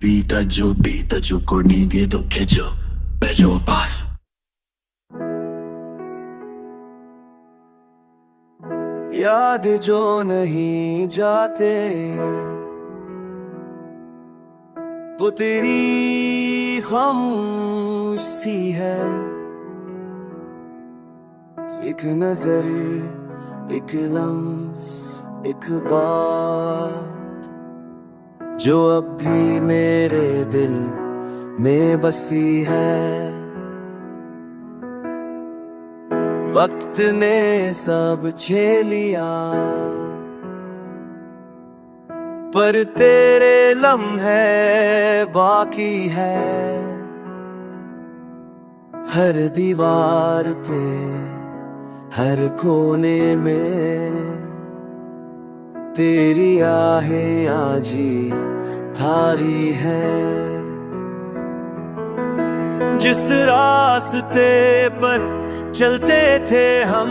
ビータジョコ逃げどけじょベジョバイयाद जो नहीं जाते वो तेरी खामोशी है। एक नजर, एक लम्स, एक बात जो अब भी मेरे दिल में बसी है। वक्त ने सब छे लिया पर तेरे लम्हे बाकी है। हर दीवार पे, हर कोने में तेरी आहें आजी थारी है। जिस रास्ते पर चलते थे हम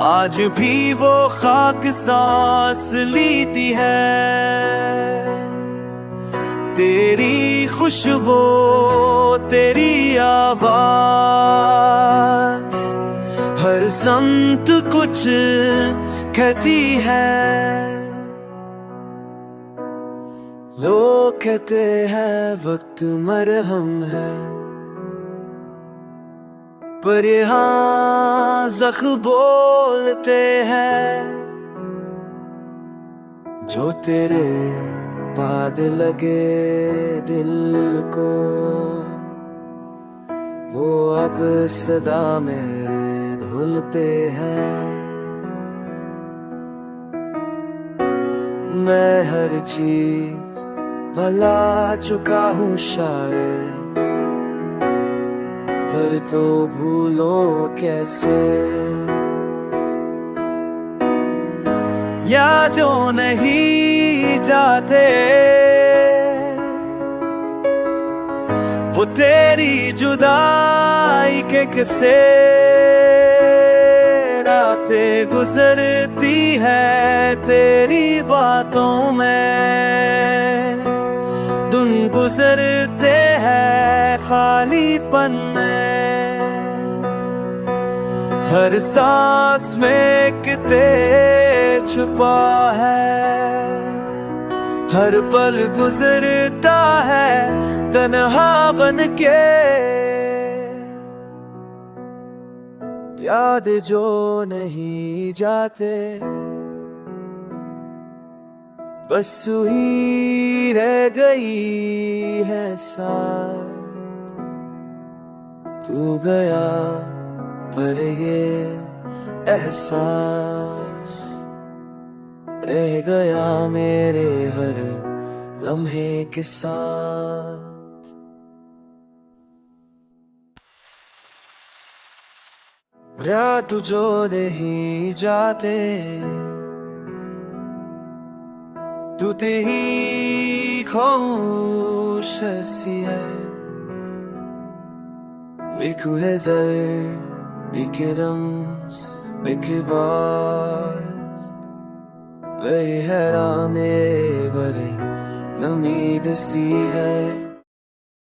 आज भी वो खाक सांस लेती है। तेरी खुशबू, तेरी आवाज हर संत कुछ कहती है। लोग कहते हैं वक्त मरहम है पर यहाँ ज़ख्म बोलते हैं। जो तेरे बाद लगे दिल को वो अब सदा में धुलते हैं। मैं हर चीज भुला चुका हूँ शायद पर तो भूलो कैसे। या जो नहीं जाते वो तेरी जुदाई के किस्से। रातें गुजरती है तेरी बातों में, दिन गुजरते हैं खालीपन में। हर सांस में किते छुपा है, हर पल गुजरता है तन्हा बन के। याद जो नहीं जाते बस हुई रह गई है साथ। तू गया पर ये एहसास रह गया मेरे हर लम्हे के साथ। रात जो नहीं जाते तू तेरी खामोश हंसी है। एक नजर, एक रम्स, एक बात वही हैराने भरे नमी दस्ती है।